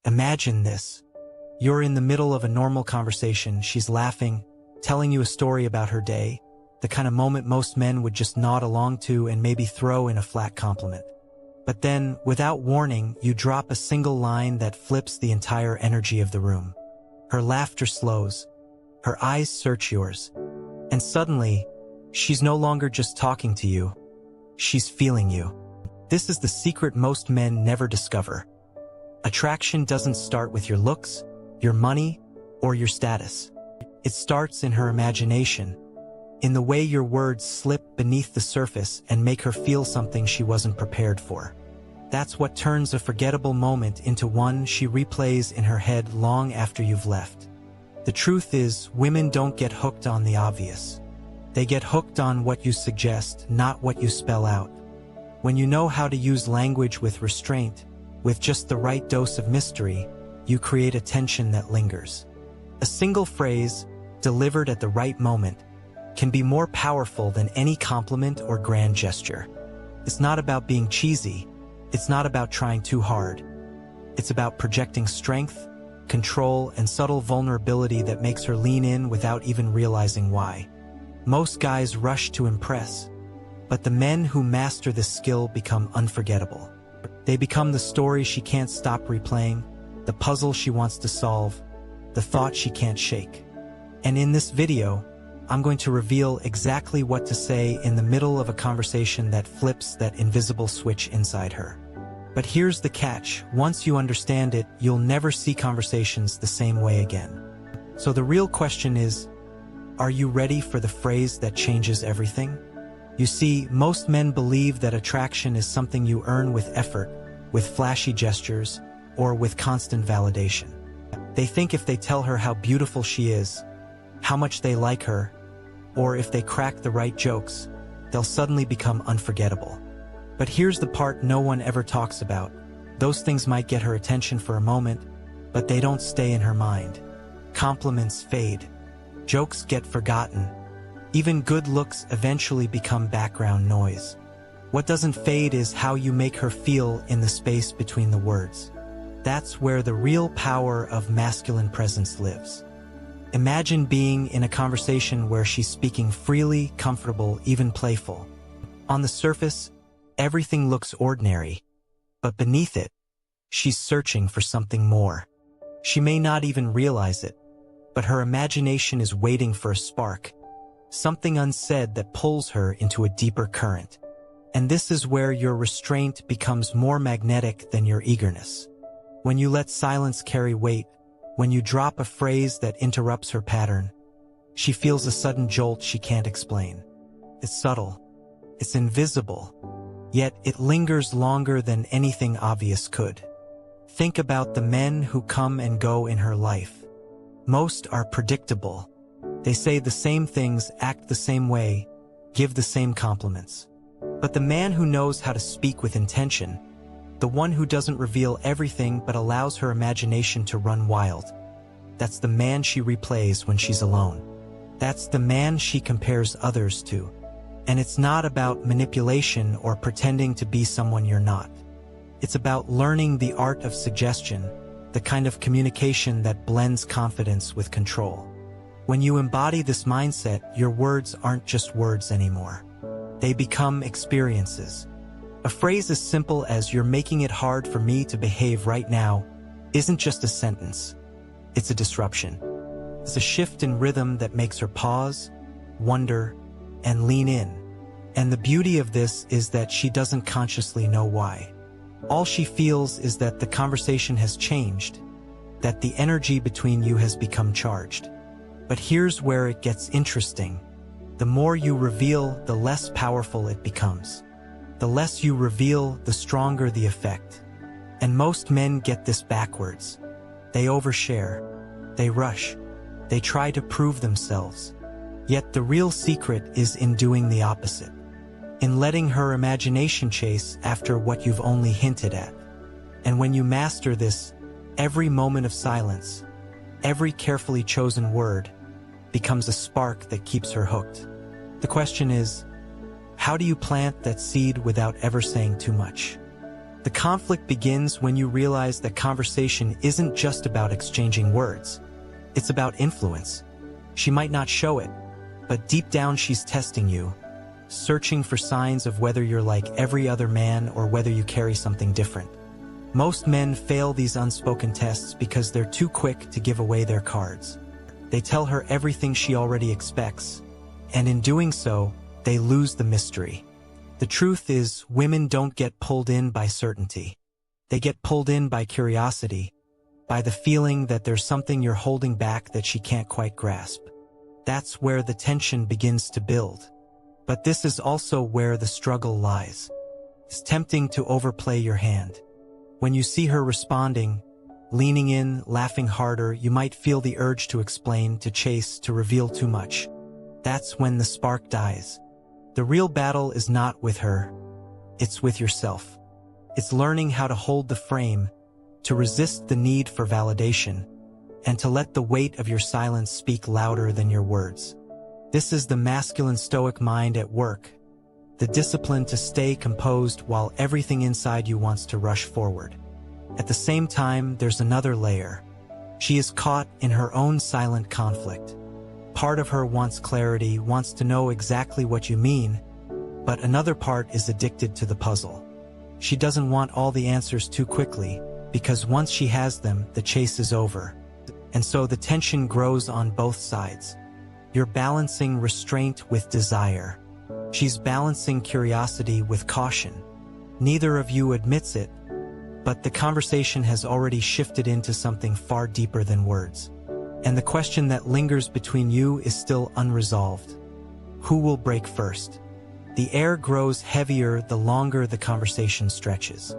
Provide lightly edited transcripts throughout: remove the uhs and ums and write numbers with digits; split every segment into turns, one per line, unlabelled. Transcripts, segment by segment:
Imagine this. You're in the middle of a normal conversation, she's laughing, telling you a story about her day, the kind of moment most men would just nod along to and maybe throw in a flat compliment. But then, without warning, you drop a single line that flips the entire energy of the room. Her laughter slows, her eyes search yours, and suddenly, she's no longer just talking to you, she's feeling you. This is the secret most men never discover. Attraction doesn't start with your looks, your money, or your status. It starts in her imagination, in the way your words slip beneath the surface and make her feel something she wasn't prepared for. That's what turns a forgettable moment into one she replays in her head long after you've left. The truth is, women don't get hooked on the obvious. They get hooked on what you suggest, not what you spell out. When you know how to use language with restraint, with just the right dose of mystery, you create a tension that lingers. A single phrase, delivered at the right moment, can be more powerful than any compliment or grand gesture. It's not about being cheesy. It's not about trying too hard. It's about projecting strength, control, and subtle vulnerability that makes her lean in without even realizing why. Most guys rush to impress, but the men who master this skill become unforgettable. They become the story she can't stop replaying, the puzzle she wants to solve, the thought she can't shake. And in this video, I'm going to reveal exactly what to say in the middle of a conversation that flips that invisible switch inside her. But here's the catch: once you understand it, you'll never see conversations the same way again. So the real question is, are you ready for the phrase that changes everything? You see, most men believe that attraction is something you earn with effort, with flashy gestures, or with constant validation. They think if they tell her how beautiful she is, how much they like her, or if they crack the right jokes, they'll suddenly become unforgettable. But here's the part no one ever talks about. Those things might get her attention for a moment, but they don't stay in her mind. Compliments fade. Jokes get forgotten. Even good looks eventually become background noise. What doesn't fade is how you make her feel in the space between the words. That's where the real power of masculine presence lives. Imagine being in a conversation where she's speaking freely, comfortable, even playful. On the surface, everything looks ordinary, but beneath it, she's searching for something more. She may not even realize it, but her imagination is waiting for a spark, something unsaid that pulls her into a deeper current. And this is where your restraint becomes more magnetic than your eagerness. When you let silence carry weight, when you drop a phrase that interrupts her pattern, she feels a sudden jolt she can't explain. It's subtle, it's invisible, yet it lingers longer than anything obvious could. Think about the men who come and go in her life. Most are predictable. They say the same things, act the same way, give the same compliments. But the man who knows how to speak with intention, the one who doesn't reveal everything but allows her imagination to run wild, that's the man she replays when she's alone. That's the man she compares others to. And it's not about manipulation or pretending to be someone you're not. It's about learning the art of suggestion, the kind of communication that blends confidence with control. When you embody this mindset, your words aren't just words anymore. They become experiences. A phrase as simple as "you're making it hard for me to behave right now" isn't just a sentence. It's a disruption. It's a shift in rhythm that makes her pause, wonder, and lean in. And the beauty of this is that she doesn't consciously know why. All she feels is that the conversation has changed, that the energy between you has become charged. But here's where it gets interesting. The more you reveal, the less powerful it becomes. The less you reveal, the stronger the effect. And most men get this backwards. They overshare. They rush. They try to prove themselves. Yet the real secret is in doing the opposite. In letting her imagination chase after what you've only hinted at. And when you master this, every moment of silence, every carefully chosen word, becomes a spark that keeps her hooked. The question is, how do you plant that seed without ever saying too much? The conflict begins when you realize that conversation isn't just about exchanging words. It's about influence. She might not show it, but deep down she's testing you, searching for signs of whether you're like every other man or whether you carry something different. Most men fail these unspoken tests because they're too quick to give away their cards. They tell her everything she already expects, and in doing so, they lose the mystery. The truth is, women don't get pulled in by certainty. They get pulled in by curiosity, by the feeling that there's something you're holding back that she can't quite grasp. That's where the tension begins to build. But this is also where the struggle lies. It's tempting to overplay your hand. When you see her responding, leaning in, laughing harder, you might feel the urge to explain, to chase, to reveal too much. That's when the spark dies. The real battle is not with her. It's with yourself. It's learning how to hold the frame, to resist the need for validation, and to let the weight of your silence speak louder than your words. This is the masculine Stoic mind at work, the discipline to stay composed while everything inside you wants to rush forward. At the same time, there's another layer. She is caught in her own silent conflict. Part of her wants clarity, wants to know exactly what you mean, but another part is addicted to the puzzle. She doesn't want all the answers too quickly, because once she has them, the chase is over. And so the tension grows on both sides. You're balancing restraint with desire. She's balancing curiosity with caution. Neither of you admits it, but the conversation has already shifted into something far deeper than words. And the question that lingers between you is still unresolved. Who will break first? The air grows heavier the longer the conversation stretches.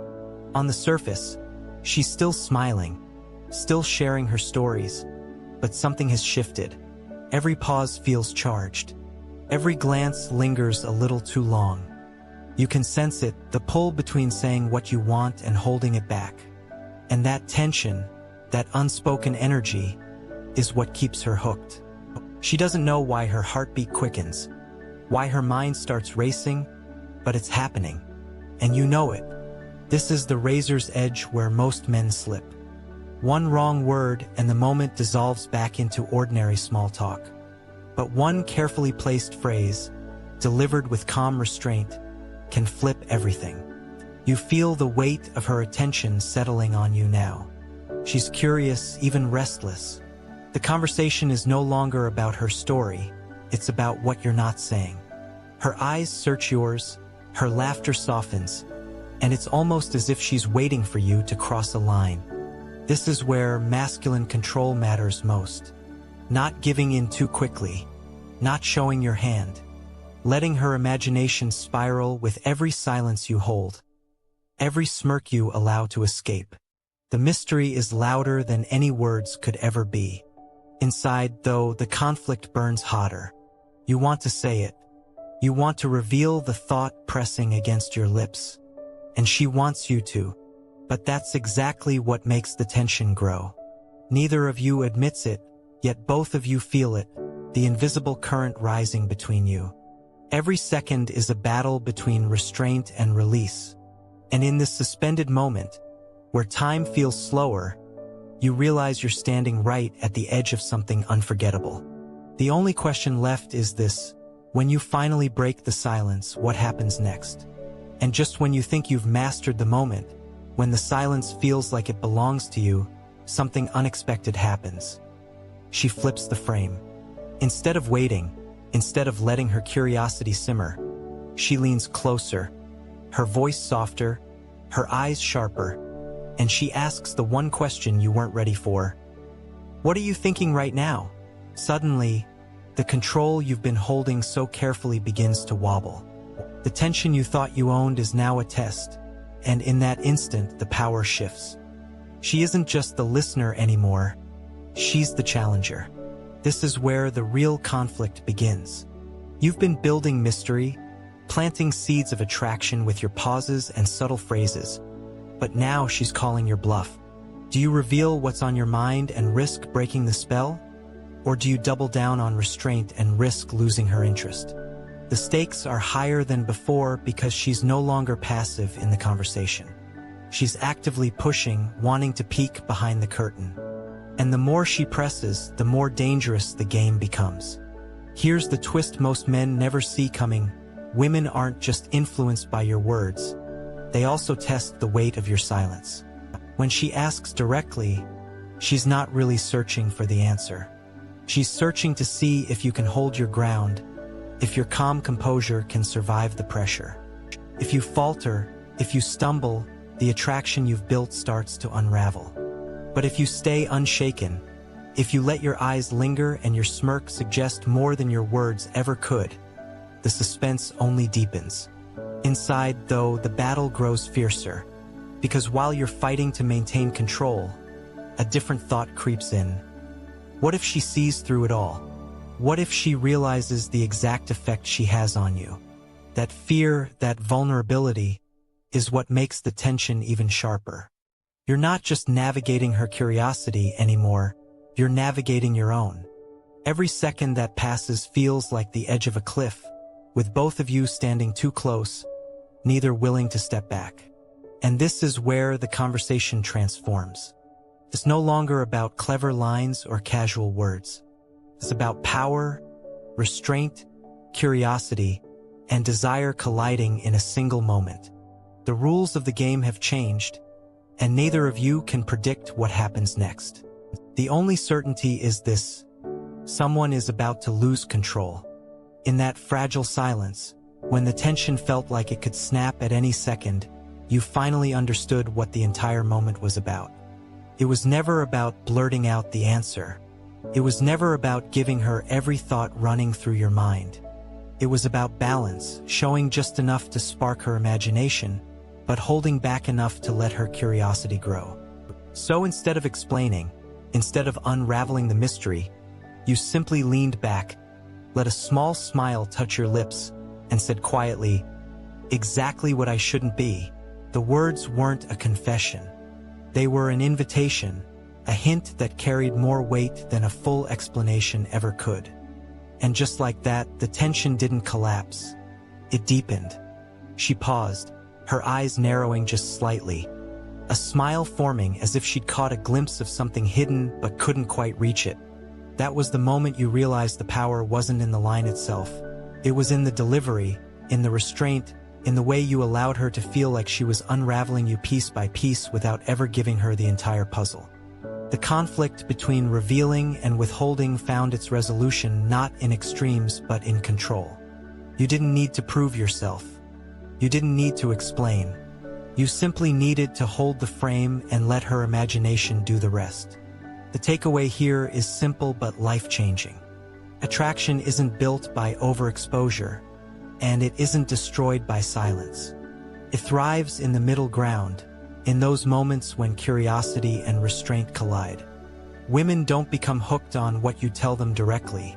On the surface, she's still smiling, still sharing her stories, but something has shifted. Every pause feels charged. Every glance lingers a little too long. You can sense it, the pull between saying what you want and holding it back. And that tension, that unspoken energy, is what keeps her hooked. She doesn't know why her heartbeat quickens, why her mind starts racing, but it's happening. And you know it. This is the razor's edge where most men slip. One wrong word and the moment dissolves back into ordinary small talk. But one carefully placed phrase, delivered with calm restraint, can flip everything. You feel the weight of her attention settling on you now. She's curious, even restless. The conversation is no longer about her story, it's about what you're not saying. Her eyes search yours, her laughter softens, and it's almost as if she's waiting for you to cross a line. This is where masculine control matters most. Not giving in too quickly, not showing your hand, letting her imagination spiral with every silence you hold, every smirk you allow to escape. The mystery is louder than any words could ever be. Inside, though, the conflict burns hotter. You want to say it. You want to reveal the thought pressing against your lips. And she wants you to. But that's exactly what makes the tension grow. Neither of you admits it, yet both of you feel it, the invisible current rising between you. Every second is a battle between restraint and release. And in this suspended moment, where time feels slower, you realize you're standing right at the edge of something unforgettable. The only question left is this: when you finally break the silence, what happens next? And just when you think you've mastered the moment, when the silence feels like it belongs to you, something unexpected happens. She flips the frame. Instead of waiting, instead of letting her curiosity simmer, she leans closer, her voice softer, her eyes sharper, and she asks the one question you weren't ready for. What are you thinking right now? Suddenly, the control you've been holding so carefully begins to wobble. The tension you thought you owned is now a test, and in that instant, the power shifts. She isn't just the listener anymore, she's the challenger. This is where the real conflict begins. You've been building mystery, planting seeds of attraction with your pauses and subtle phrases, but now she's calling your bluff. Do you reveal what's on your mind and risk breaking the spell? Or do you double down on restraint and risk losing her interest? The stakes are higher than before because she's no longer passive in the conversation. She's actively pushing, wanting to peek behind the curtain. And the more she presses, the more dangerous the game becomes. Here's the twist most men never see coming. Women aren't just influenced by your words. They also test the weight of your silence. When she asks directly, she's not really searching for the answer. She's searching to see if you can hold your ground, if your calm composure can survive the pressure. If you falter, if you stumble, the attraction you've built starts to unravel. But if you stay unshaken, if you let your eyes linger and your smirk suggest more than your words ever could, the suspense only deepens. Inside, though, the battle grows fiercer, because while you're fighting to maintain control, a different thought creeps in. What if she sees through it all? What if she realizes the exact effect she has on you? That fear, that vulnerability, is what makes the tension even sharper. You're not just navigating her curiosity anymore, you're navigating your own. Every second that passes feels like the edge of a cliff, with both of you standing too close, neither willing to step back. And this is where the conversation transforms. It's no longer about clever lines or casual words. It's about power, restraint, curiosity, and desire colliding in a single moment. The rules of the game have changed, and neither of you can predict what happens next. The only certainty is this: someone is about to lose control. In that fragile silence, when the tension felt like it could snap at any second, you finally understood what the entire moment was about. It was never about blurting out the answer. It was never about giving her every thought running through your mind. It was about balance, showing just enough to spark her imagination, but holding back enough to let her curiosity grow. So instead of explaining, instead of unraveling the mystery, you simply leaned back, let a small smile touch your lips, and said quietly, "Exactly what I shouldn't be." The words weren't a confession. They were an invitation, a hint that carried more weight than a full explanation ever could. And just like that, the tension didn't collapse. It deepened. She paused, her eyes narrowing just slightly, a smile forming as if she'd caught a glimpse of something hidden but couldn't quite reach it. That was the moment you realized the power wasn't in the line itself. It was in the delivery, in the restraint, in the way you allowed her to feel like she was unraveling you piece by piece without ever giving her the entire puzzle. The conflict between revealing and withholding found its resolution not in extremes but in control. You didn't need to prove yourself. You didn't need to explain. You simply needed to hold the frame and let her imagination do the rest. The takeaway here is simple but life-changing. Attraction isn't built by overexposure, and it isn't destroyed by silence. It thrives in the middle ground, in those moments when curiosity and restraint collide. Women don't become hooked on what you tell them directly.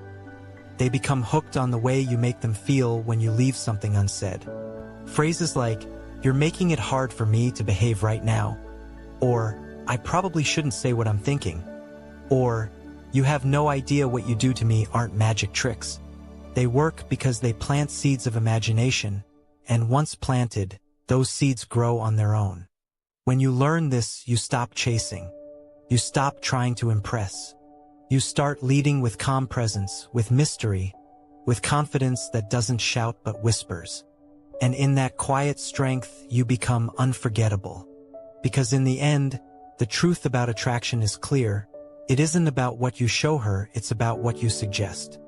They become hooked on the way you make them feel when you leave something unsaid. Phrases like, "You're making it hard for me to behave right now," or "I probably shouldn't say what I'm thinking," or "You have no idea what you do to me aren't magic tricks." They work because they plant seeds of imagination, and once planted, those seeds grow on their own. When you learn this, you stop chasing. You stop trying to impress. You start leading with calm presence, with mystery, with confidence that doesn't shout but whispers. And in that quiet strength, you become unforgettable. Because in the end, the truth about attraction is clear. It isn't about what you show her, it's about what you suggest.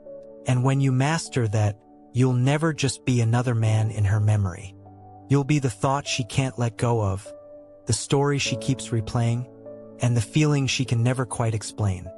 And when you master that, you'll never just be another man in her memory. You'll be the thought she can't let go of, the story she keeps replaying, and the feeling she can never quite explain.